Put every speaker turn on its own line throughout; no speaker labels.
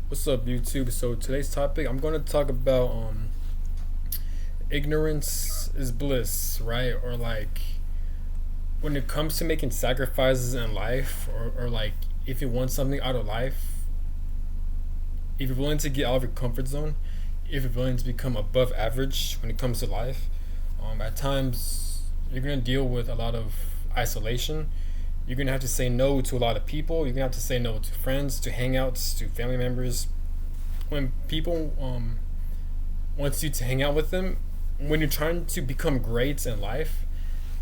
What's up, YouTube? So today's topic, I'm going to talk about ignorance is bliss, right? Or like when it comes to making sacrifices in life, or like if you want something out of life, if you're willing to get out of your comfort zone, if you're willing to become above average when it comes to life, at times you're going to deal with a lot of isolation. You're going to have to say no to a lot of people. You're going to have to say no to friends, to hangouts, to family members. When people wants you to hang out with them, when you're trying to become great in life,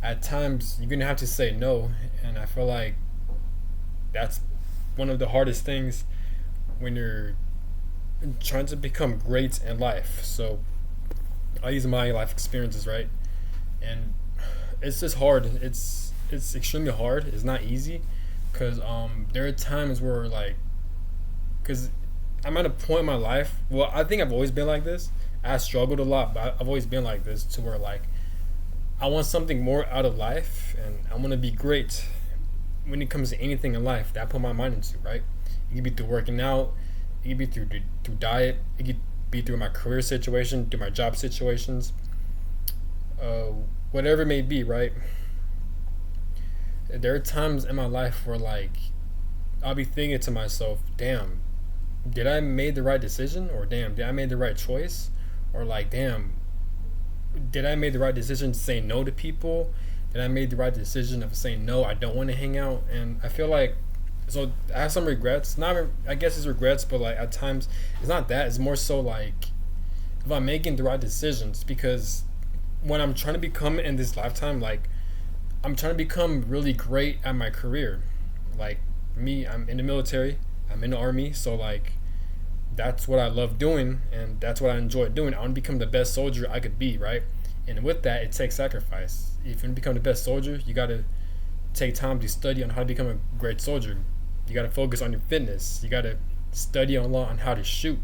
at times you're gonna have to say no, and I feel like that's one of the hardest things when you're trying to become great in life. So I use my life experiences, right? And it's just hard. It's extremely hard. It's not easy because there are times where like because I'm at a point in my life. Well, I think I've always been like this. I struggled a lot, but I've always been like this to where like I want something more out of life, and I want to be great when it comes to anything in life that I put my mind into. Right? It could be through working out. It could be through diet. It could be through my career situation, through my job situations, uh, whatever it may be. Right? There are times in my life where like I'll be thinking to myself, "Damn, did I made the right decision?" Or "Damn, did I made the right choice?" Or like, "Damn, did I make the right decision to say no to people? Did I make the right decision of saying no? I don't want to hang out." And I feel like so I have some regrets. Not I guess it's regrets, but like at times it's not that. It's more so like if I'm making the right decisions because when I'm trying to become in this lifetime, like I'm trying to become really great at my career. Like me, I'm in the military. I'm in the army, so like that's what I love doing and that's what I enjoy doing. I want to become the best soldier I could be, right? And with that, it takes sacrifice. If you want to become the best soldier, you got to take time to study on how to become a great soldier. You got to focus on your fitness. You got to study a lot on how to shoot,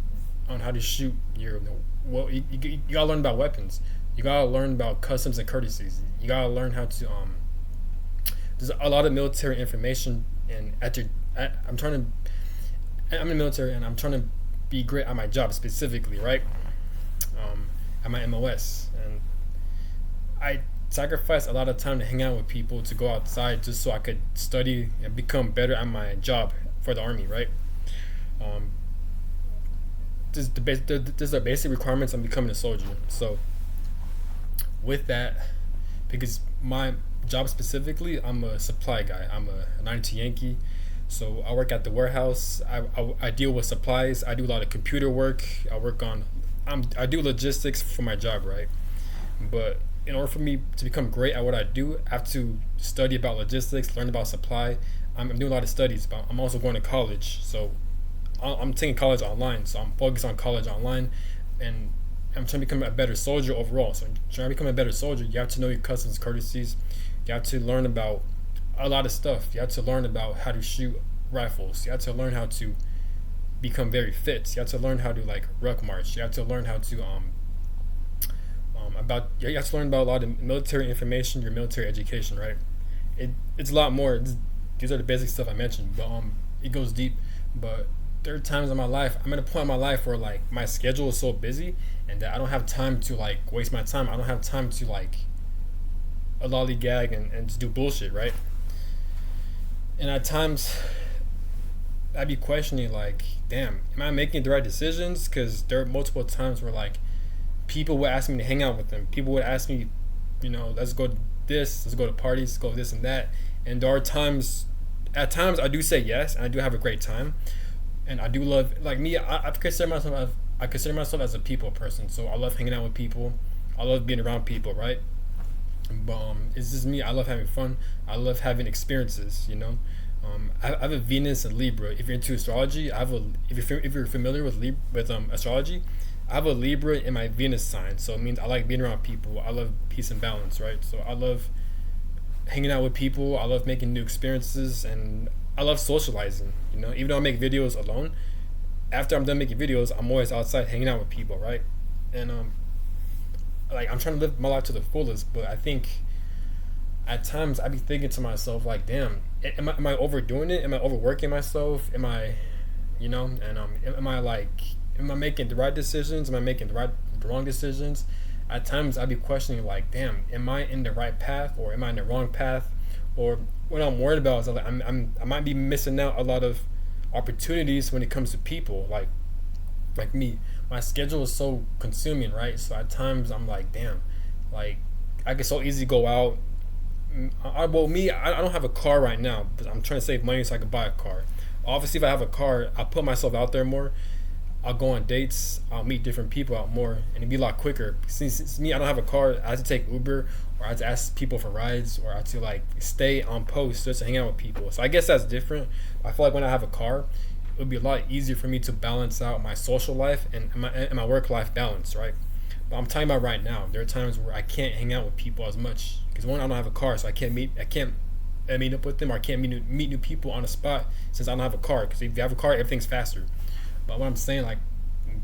your well. You got to learn about weapons. You got to learn about customs and courtesies. You got to learn how to there's a lot of military information and I'm trying to I'm in the military and I'm trying to be great at my job specifically, right? At my MOS, and I sacrificed a lot of time to hang out with people, to go outside, just so I could study and become better at my job for the army, right? Um, this are basic requirements on becoming a soldier. So with that, because my job specifically, I'm a supply guy. I'm a 92 Yankee. So I work at the warehouse. I deal with supplies. I do a lot of computer work. I do logistics for my job, right? But in order for me to become great at what I do, I have to study about logistics, learn about supply. I'm doing a lot of studies, but I'm also going to college. So I'm taking college online. So I'm focused on college online, and I'm trying to become a better soldier overall. So trying to become a better soldier, you have to know your customs courtesies. You have to learn about a lot of stuff. You have to learn about how to shoot rifles. You have to learn how to become very fit. You have to learn how to like ruck march. You have to learn how to about you have to learn about a lot of military information, your military education, right? It's a lot more. These are the basic stuff I mentioned, but it goes deep. But there are times in my life, I'm at a point in my life where like my schedule is so busy and that I don't have time to like waste my time. I don't have time to like a lollygag and just do bullshit, right? And at times I'd be questioning like, damn, am I making the right decisions? Because there are multiple times where like people would ask me to hang out with them. People would ask me, let's go to this, let's go to parties, let's go this and that. And there are times, at times I do say yes, and I do have a great time, and I do love like me. I consider myself as a people person. So I love hanging out with people. I love being around people, right? But it's just me. I love having fun. I love having experiences. I have a Venus and Libra. If you're into astrology, I have a. If you're familiar with astrology, I have a Libra in my Venus sign. So it means I like being around people. I love peace and balance, right? So I love hanging out with people. I love making new experiences, and I love socializing. Even though I make videos alone, after I'm done making videos, I'm always outside hanging out with people, right? And like I'm trying to live my life to the fullest, but I think at times I be thinking to myself like, damn, am I overdoing it? Am I overworking myself? Am I, you know. And am I making the right decisions? Am I making the wrong decisions? At times I'd be questioning like, damn, am I in the right path or am I in the wrong path? Or what I'm worried about is like I might be missing out a lot of opportunities when it comes to people like me. My schedule is so consuming, right? So at times I'm like, damn, like I can so easily go out. I don't have a car right now, but I'm trying to save money so I can buy a car. Obviously, if I have a car, I'll put myself out there more. I'll go on dates. I'll meet different people out more, and it'd be a lot quicker. Since it's me, I don't have a car. I have to take Uber, or I have to ask people for rides, or I have to like stay on post just to hang out with people. So I guess that's different. I feel like when I have a car, it would be a lot easier for me to balance out my social life and my work life balance, right? But I'm talking about right now. There are times where I can't hang out with people as much because one, I don't have a car, so I can't meet up with them, or I can't meet new people on the spot since I don't have a car. Because if you have a car, everything's faster. But what I'm saying, like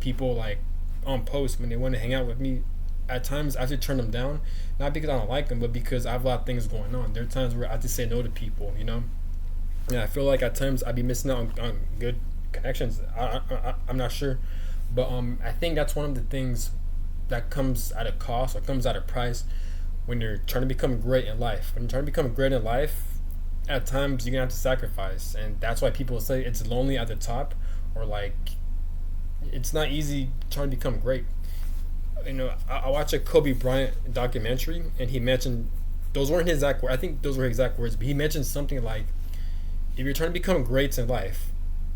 people like on post when they want to hang out with me, at times I have to turn them down, not because I don't like them, but because I have a lot of things going on. There are times where I have to say no to people, you know. And I feel like at times I'd be missing out on good connections. I'm not sure, but I think that's one of the things that comes at a cost or comes at a price when you're trying to become great in life. When you're trying to become great in life, at times you're gonna have to sacrifice, and that's why people say it's lonely at the top, or like it's not easy trying to become great. You know, I watched a Kobe Bryant documentary, and he mentioned those weren't his exact words. I think those were his exact words, but he mentioned something like, "If you're trying to become great in life,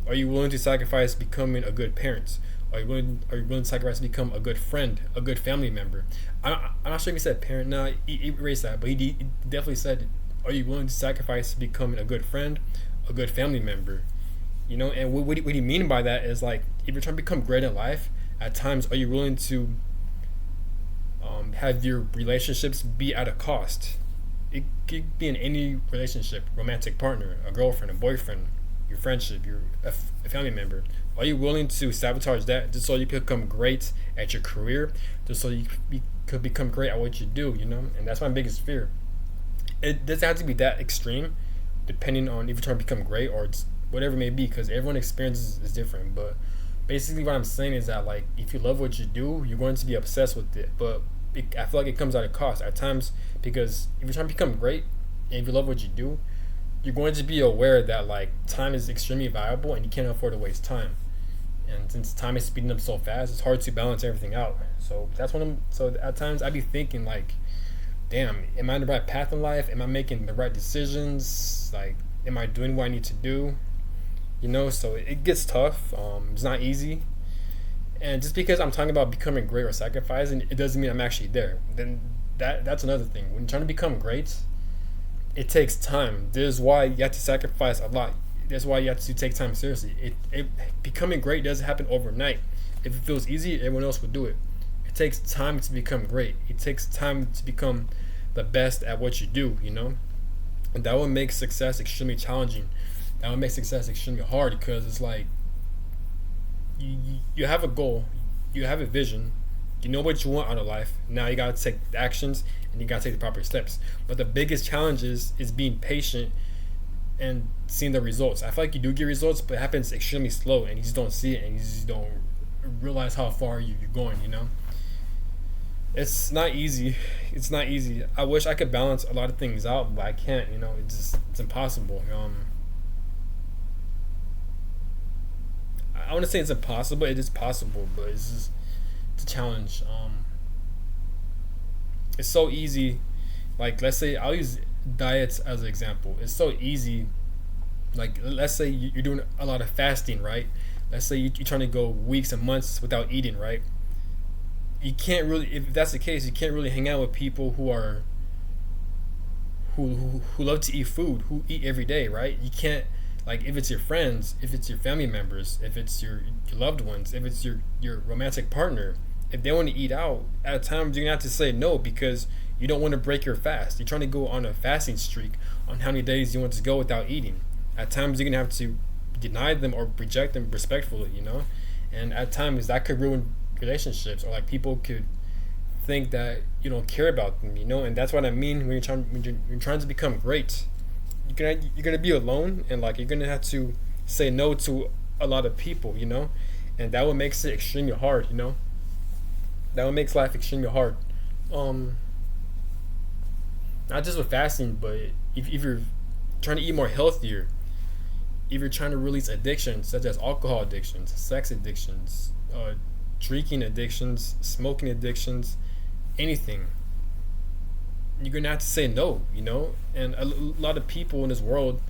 are you willing to sacrifice becoming a good parent? Are you willing to sacrifice to become a good friend, a good family member?" I'm not sure if he said parent. No, he erased that, but he definitely said, "Are you willing to sacrifice becoming a good friend, a good family member?" You know, and what he mean by that is like, if you're trying to become great in life, at times, are you willing to have your relationships be at a cost? It could be in any relationship, romantic partner, a girlfriend, a boyfriend, your friendship, a family member. Are you willing to sabotage that just so you could become great at your career, just so could become great at what you do? You know, and that's my biggest fear. It doesn't have to be that extreme, depending on if you're trying to become great or it's whatever it may be, because everyone experiences is different. But basically, what I'm saying is that like if you love what you do, you're going to be obsessed with it. But I feel like it comes at a cost at times, because if you're trying to become great and if you love what you do, you're going to be aware that like time is extremely valuable and you can't afford to waste time. And since time is speeding up so fast, it's hard to balance everything out. So that's when so at times I'd be thinking like, damn, am I on the right path in life? Am I making the right decisions? Like, am I doing what I need to do? You know, so it gets tough. It's not easy. And just because I'm talking about becoming great or sacrificing, it doesn't mean I'm actually there. Then that's another thing. When you're trying to become great, it takes time. This is why you have to sacrifice a lot. That's why you have to take time seriously. It becoming great doesn't happen overnight. If it feels easy, everyone else would do it. It takes time to become great. It takes time to become the best at what you do, you know? And that would make success extremely challenging. That would make success extremely hard, because it's like you have a goal, you have a vision, you know what you want out of life. Now you gotta take the actions and you gotta take the proper steps. But the biggest challenge is being patient and seeing the results. I feel like you do get results, but it happens extremely slow, and you just don't see it, and you just don't realize how far you're going, you know? It's not easy. It's not easy. I wish I could balance a lot of things out, but I can't, you know? It's impossible. I want to say it's impossible. It is possible, but it's a challenge. It's so easy. Like, let's say I'll use diets as an example. It's so easy. Like, let's say you're doing a lot of fasting, right? Let's say you're trying to go weeks and months without eating, right? You can't really, if that's the case, you can't really hang out with people who love to eat food, who eat every day, right? You can't, like, if it's your friends, if it's your family members, if it's your loved ones, if it's your romantic partner, if they want to eat out, at times you're gonna have to say no, because you don't want to break your fast. You're trying to go on a fasting streak on how many days you want to go without eating. At times you're gonna have to deny them or reject them respectfully, you know? And at times that could ruin relationships, or like people could think that you don't care about them, you know? And that's what I mean when you're trying to become great. You're gonna be alone, and like you're gonna have to say no to a lot of people, you know, and that what makes it extremely hard, you know. That what makes life extremely hard. Um, Not just with fasting, but if you're trying to eat more healthier, if you're trying to release addictions such as alcohol addictions, sex addictions, drinking addictions, smoking addictions, anything, you're gonna have to say no, you know. And a lot of people in this world,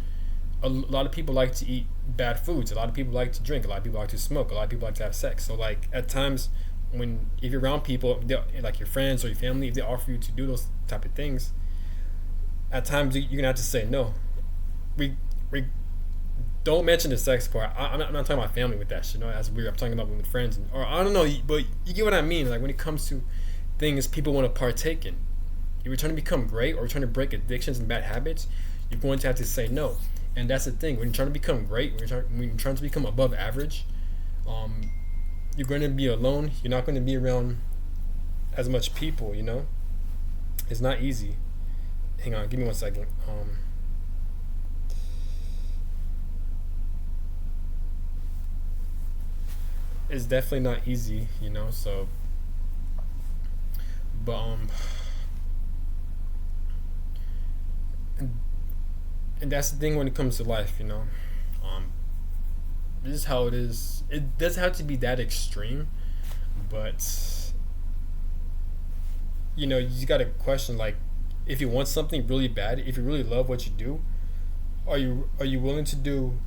a lot of people like to eat bad foods. A lot of people like to drink. A lot of people like to smoke. A lot of people like to have sex. So like at times when if you're around people like your friends or your family, if they offer you to do those type of things, at times you're gonna have to say no. We don't mention the sex part. I'm not talking about family with that shit. You know, that's weird. I'm talking about with friends, or I don't know, but you get what I mean. Like when it comes to things people want to partake in, if you're trying to become great or trying to break addictions and bad habits, you're going to have to say no. And that's the thing. When you're trying to become great, when you're trying to become above average, um, you're going to be alone. You're not going to be around as much people. You know, it's not easy. Hang on, give me 1 second. It's definitely not easy. You know, so but and, and that's the thing when it comes to life. You know, um, this is how it is. It doesn't have to be that extreme, but you know, you got to question like if you want something really bad, if you really love what you do, are you willing to do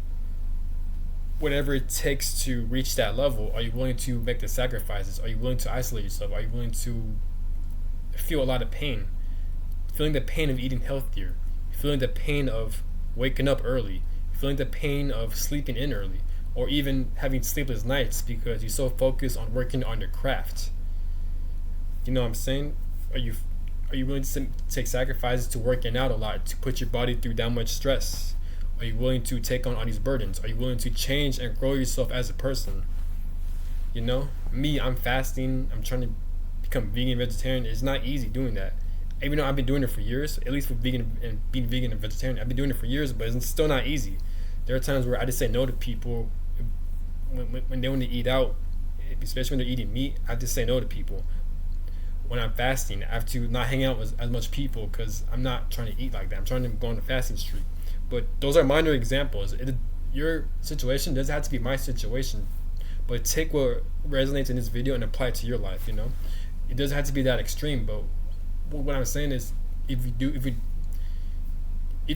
whatever it takes to reach that level? Are you willing to make the sacrifices? Are you willing to isolate yourself? Are you willing to feel a lot of pain? Feeling the pain of eating healthier, feeling the pain of waking up early, feeling the pain of sleeping in early, or even having sleepless nights because you're so focused on working on your craft. You know what I'm saying? Are you are you willing to take sacrifices to working out a lot to put your body through that much stress? Are you willing to take on all these burdens? Are you willing to change and grow yourself as a person? You know, me, I'm fasting. I'm trying to become vegan, vegetarian. It's not easy doing that. Even though I've been doing it for years, at least for vegan and being vegan and vegetarian, I've been doing it for years, but it's still not easy. There are times where I just say no to people when they want to eat out, especially when they're eating meat. I just say no to people. When I'm fasting, I have to not hang out with as much people because I'm not trying to eat like that. I'm trying to go on a fasting streak. But those are minor examples. Your situation doesn't have to be my situation, but take what resonates in this video and apply it to your life. You know, it doesn't have to be that extreme. But what I'm saying is, if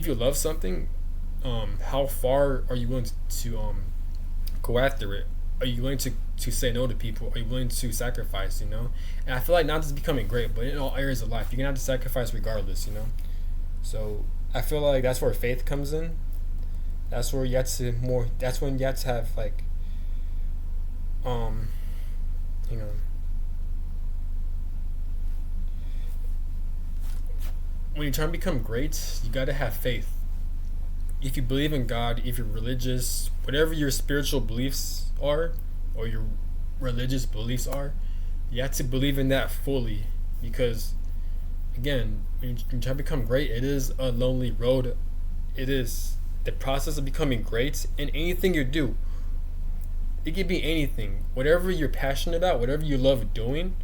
you love something, how far are you willing to go after it? Are you willing to say no to people? Are you willing to sacrifice? You know, and I feel like not just becoming great, but in all areas of life, you're gonna have to sacrifice regardless. You know, so I feel like that's where faith comes in. That's where you have to more. That's when you have to have like, um, you know, when you're trying to become great, you gotta have faith. If you believe in God, if you're religious, whatever your spiritual beliefs are, or your religious beliefs are, you have to believe in that fully. Because, again, when you try to become great, it is a lonely road. It is the process of becoming great in anything you do. It could be anything. Whatever you're passionate about, whatever you love doing,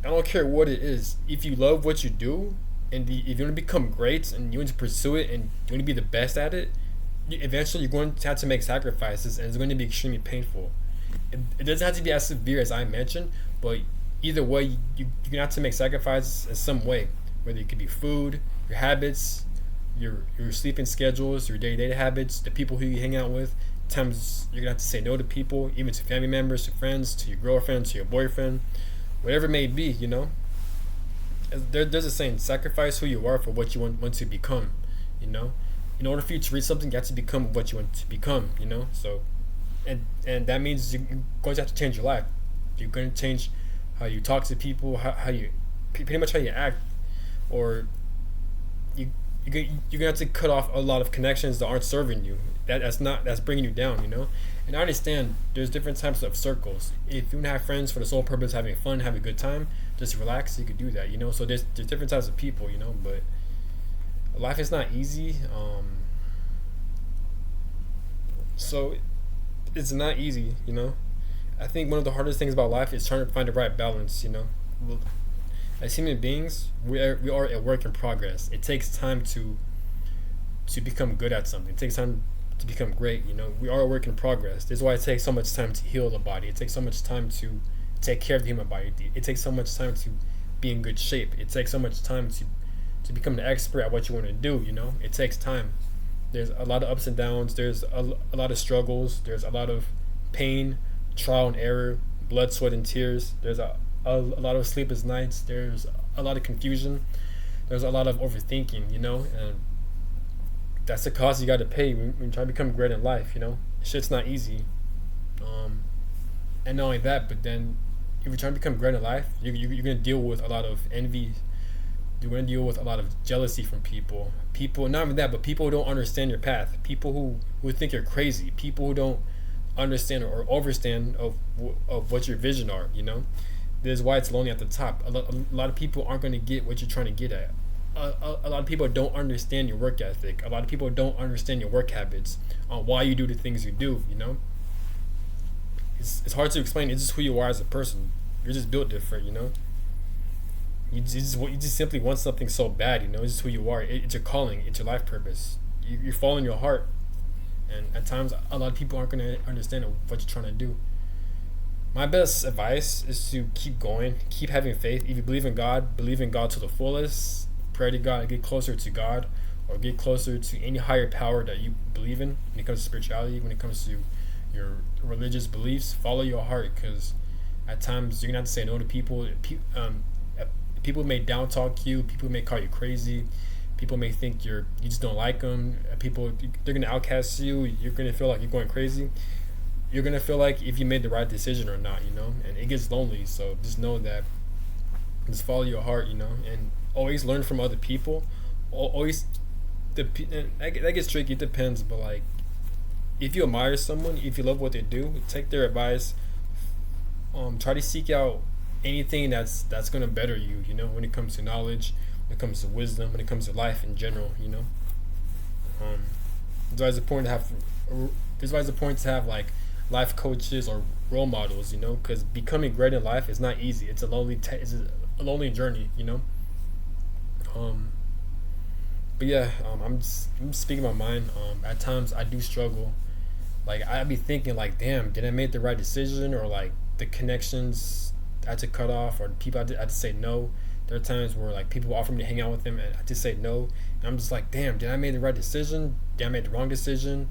I don't care what it is. If you love what you do, and if you want to become great and you want to pursue it and you want to be the best at it, eventually you're going to have to make sacrifices and it's going to be extremely painful. It doesn't have to be as severe as I mentioned, but either way, you're going to have to make sacrifices in some way, whether it could be food, your habits, your sleeping schedules, your day-to-day habits, the people who you hang out with. Times you're going to have to say no to people, even to family members, to friends, to your girlfriend, to your boyfriend, whatever it may be, you know. There's a saying, sacrifice who you are for what you want to become, you know. In order for you to reach something, you have to become what you want to become, you know. So, and that means you're going to have to change your life. You're going to change how you talk to people, how you, pretty much how you act, or you're gonna have to cut off a lot of connections that aren't serving you. That's bringing you down, you know. And I understand there's different types of circles. If you want to have friends for the sole purpose of having fun, have a good time, just relax, you could do that, you know. So there's different types of people, you know. But life is not easy. So it's not easy, you know. I think one of the hardest things about life is trying to find the right balance, you know. As human beings, we are a work in progress. It takes time to become good at something. It takes time to become great. You know, we are a work in progress. This is why it takes so much time to heal the body. It takes so much time to take care of the human body. It takes so much time to be in good shape. It takes so much time to become an expert at what you want to do. You know, it takes time. There's a lot of ups and downs. There's a lot of struggles. There's a lot of pain, trial and error, blood, sweat, and tears. There's a lot of sleepless nights. There's a lot of confusion. There's a lot of overthinking. You know, and that's the cost you got to pay when you try to become great in life. You know, shit's not easy. Um, and not only that, but then if you're trying to become great in life, you're gonna deal with a lot of envy. You're gonna deal with a lot of jealousy from people. People, not even that, but people who don't understand your path. People who think you're crazy. People who don't understand or overstand of what your vision are. You know, this is why it's lonely at the top. A lot of people aren't gonna get what you're trying to get at. A lot of people don't understand your work ethic. A lot of people don't understand your work habits on why you do the things you do. You know, it's hard to explain. It's just who you are as a person. You're just built different. You know, you just simply want something so bad. You know, it's just who you are. It's your calling. It's your life purpose. You're following your heart, and at times a lot of people aren't gonna understand what you're trying to do. My best advice is to keep going, keep having faith. If you believe in God to the fullest. Pray to God, get closer to God, or get closer to any higher power that you believe in when it comes to spirituality, when it comes to your religious beliefs. Follow your heart, because at times you're gonna have to say no to people. People may down talk you. People may call you crazy. People may think you just don't like them. People, they're gonna outcast you. You're gonna feel like you're going crazy. You're gonna feel like if you made the right decision or not, you know. And it gets lonely. So just know that. Just follow your heart, you know, and always learn from other people. Always, that gets tricky. It depends, but like, if you admire someone, if you love what they do, take their advice. Try to seek out anything that's gonna better you. You know, when it comes to knowledge, when it comes to wisdom, when it comes to life in general. You know, that's why it's important to have. That's why it's important to have like life coaches or role models. You know, because becoming great in life is not easy. It's a it's a lonely journey. You know. But yeah, I'm speaking my mind. At times I do struggle. Like I be thinking like, damn, did I make the right decision, or like the connections I had to cut off, or people I had to say no. There are times where like people offer me to hang out with them and I just say no, and I'm just like, damn, did I make the right decision? Did I make the wrong decision?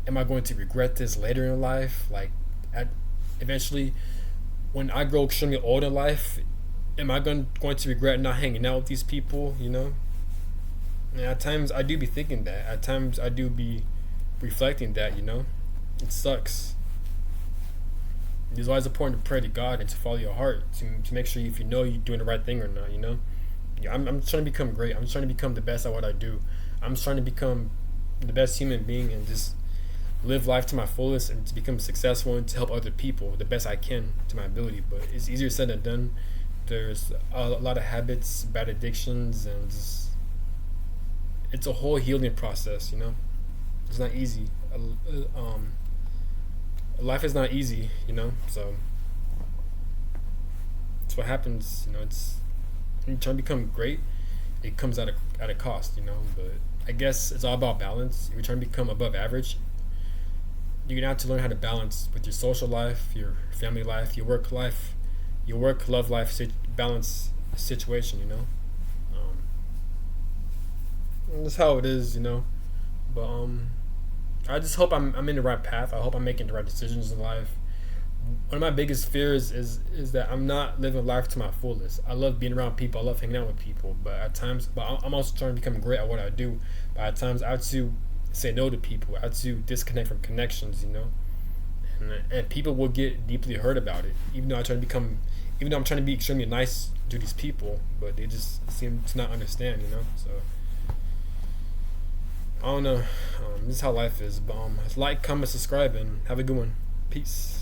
Am I going to regret this later in life? Like, at eventually, when I grow extremely old in life, am I going to regret not hanging out with these people? You know. And at times I do be thinking that. At times I do be reflecting that. You know, it sucks. It's always important to pray to God and to follow your heart to make sure if you know you're doing the right thing or not. You know, yeah, I'm trying to become great. I'm trying to become the best at what I do. I'm trying to become the best human being and just live life to my fullest and to become successful and to help other people the best I can to my ability. But it's easier said than done. There's a lot of habits, bad addictions, and just, it's a whole healing process. You know, it's not easy. Life is not easy. You know, so that's what happens. You know, it's when you try to become great, it comes at a cost. You know, but I guess it's all about balance. If you're trying to become above average, you're gonna have to learn how to balance with your social life, your family life, your work love life balance situation. You know, that's how it is. You know, but I just hope I'm in the right path. I hope I'm making the right decisions in life. One of my biggest fears is that I'm not living life to my fullest. I love being around people. I love hanging out with people. But I'm also trying to become great at what I do. But at times I have to say no to people. I have to disconnect from connections. You know, and people will get deeply hurt about it. Even though I'm trying to be extremely nice to these people, but they just seem to not understand. You know, so. I don't know. This is how life is. But like, comment, subscribe, and have a good one. Peace.